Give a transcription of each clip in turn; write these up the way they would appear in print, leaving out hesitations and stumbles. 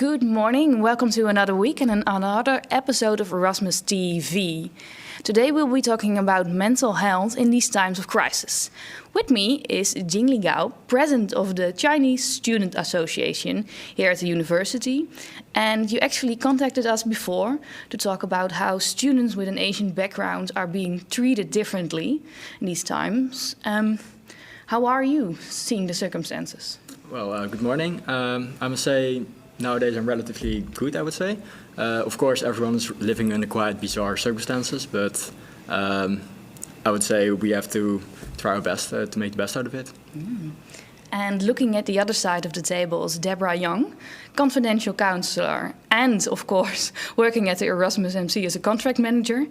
Good morning, welcome to another week and another episode of Erasmus TV. Today we'll be talking about mental health in these times of crisis. With me is Jingli Gao, president of the Chinese Student Association here at the university. And you actually contacted us before to talk about how students with an Asian background are being treated differently in these times. How are you seeing the circumstances? Well, good morning. I must say nowadays I'm relatively good, I would say. Of course, everyone's living in quite bizarre circumstances, but I would say we have to try our best to make the best out of it. And looking at the other side of the table is Debra Young, confidential counselor, and of course working at the Erasmus MC as a contract manager.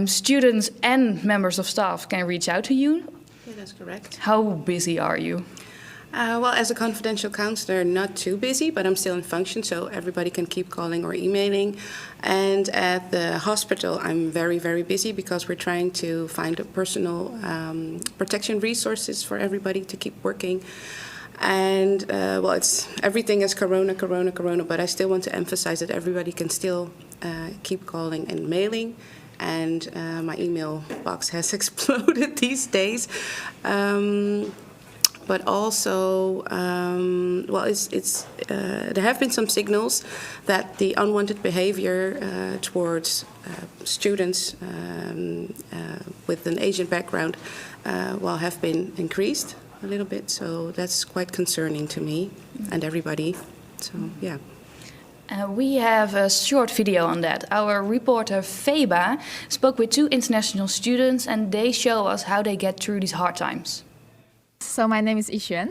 Students and members of staff can reach out to you. Yeah, that's correct. How busy are you? Well, as a confidential counselor, not too busy, but I'm still in function, so everybody can keep calling or emailing. And at the hospital, I'm very, very busy because we're trying to find personal protection resources for everybody to keep working. And, well, everything is corona, but I still want to emphasize that everybody can still keep calling and mailing. And my email box has exploded these days. But also, well, there have been some signals that the unwanted behaviour towards students with an Asian background, well, have been increased a little bit. So that's quite concerning to me and everybody. So, yeah. We have a short video on that. Our reporter Feba spoke with 2 international students and they show us how they get through these hard times. So my name is Yixuan.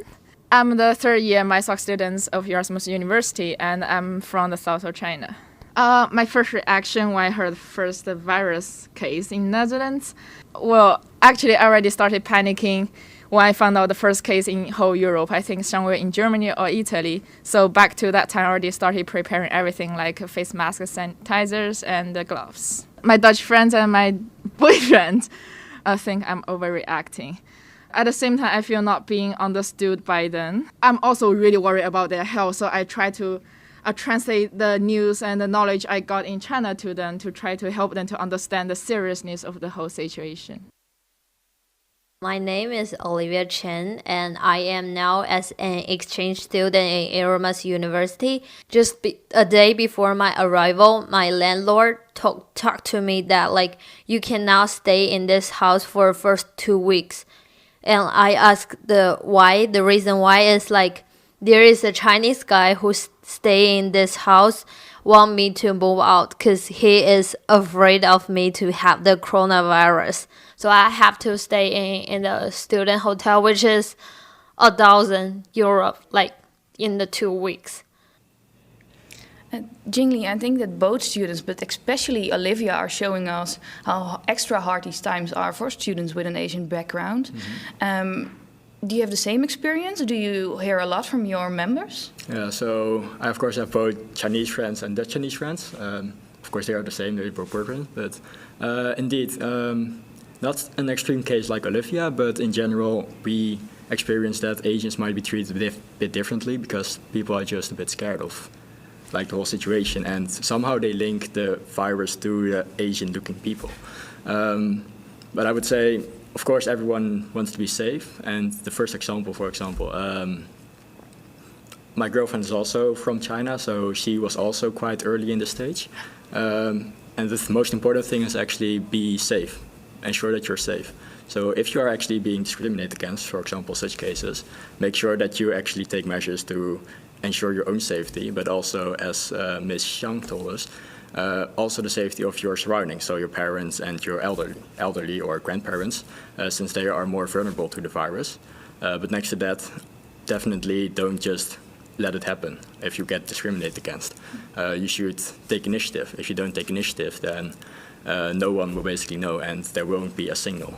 I'm the third year MySoc student of Erasmus University and I'm from the south of China. My first reaction when I heard first the virus case in Netherlands, well, actually I already started panicking when I found out the first case in whole Europe, I think somewhere in Germany or Italy. So back to that time I already started preparing everything like face masks, sanitizers and gloves. My Dutch friends and my boyfriend think I'm overreacting. At the same time, I feel not being understood by them. I'm also really worried about their health, so I try to translate the news and the knowledge I got in China to them to try to help them to understand the seriousness of the whole situation. My name is Olivia Chen, and I am now as an exchange student in Erasmus University. Just a day before my arrival, my landlord talked to me that you can now stay in this house for the first 2 weeks. And I asked the reason why is there is a Chinese guy who stay in this house want me to move out because he is afraid of me to have the coronavirus. So I have to stay in the student hotel, which is €1,000 in the 2 weeks. Jingli, I think that both students, but especially Olivia, are showing us how extra hard these times are for students with an Asian background. Do you have the same experience? Do you hear a lot from your members? Yeah, so I of course have both Chinese friends and Dutch Chinese friends. Of course they are the same, they're both Persian, but indeed, not an extreme case like Olivia, but in general we experience that Asians might be treated a bit differently because people are just a bit scared of the whole situation, and somehow they link the virus to the Asian-looking people. But I would say, of course, everyone wants to be safe. And the first example, for example, my girlfriend is also from China, so she was also quite early in the stage. And the most important thing is actually be safe, ensure that you're safe. So if you are actually being discriminated against, for example, such cases, make sure that you actually take measures to ensure your own safety, but also, as Ms. Young told us, also the safety of your surroundings, so your parents and your elderly or grandparents, since they are more vulnerable to the virus. But next to that, definitely don't just let it happen if you get discriminated against. You should take initiative. If you don't take initiative, then no one will basically know and there won't be a signal.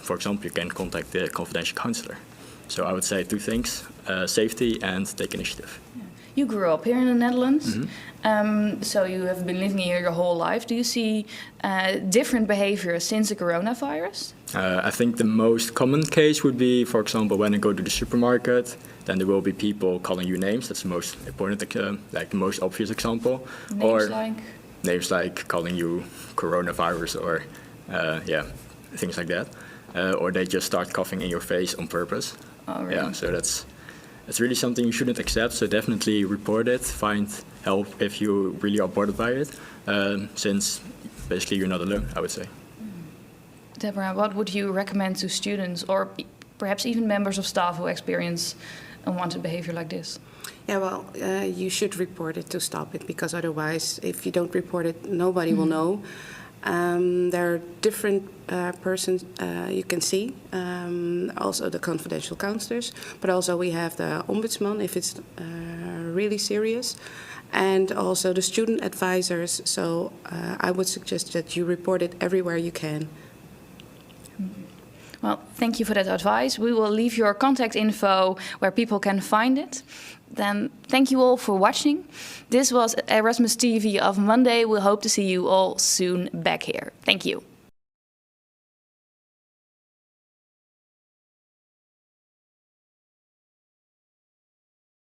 For example, you can contact the confidential counselor. So I would say 2 things, safety and take initiative. Yeah. You grew up here in the Netherlands, so you have been living here your whole life. Do you see different behavior since the coronavirus? I think the most common case would be, for example, when I go to the supermarket, then there will be people calling you names. That's the most important, like the most obvious example. Names like calling you coronavirus or things like that. Or they just start coughing in your face on purpose. Oh, really? Yeah, so that's really something you shouldn't accept. So definitely report it, find help if you really are bothered by it, since basically you're not alone, I would say. Deborah, what would you recommend to students or perhaps even members of staff who experience unwanted behavior like this? Yeah, well, you should report it to stop it, because otherwise, if you don't report it, nobody will know. There are different persons you can see, also the confidential counselors, but also we have the ombudsman if it's really serious, and also the student advisors. So I would suggest that you report it everywhere you can. Well, thank you for that advice. We will leave your contact info where people can find it. Then thank you all for watching. This was Erasmus TV of Monday. We hope to see you all soon back here. Thank you.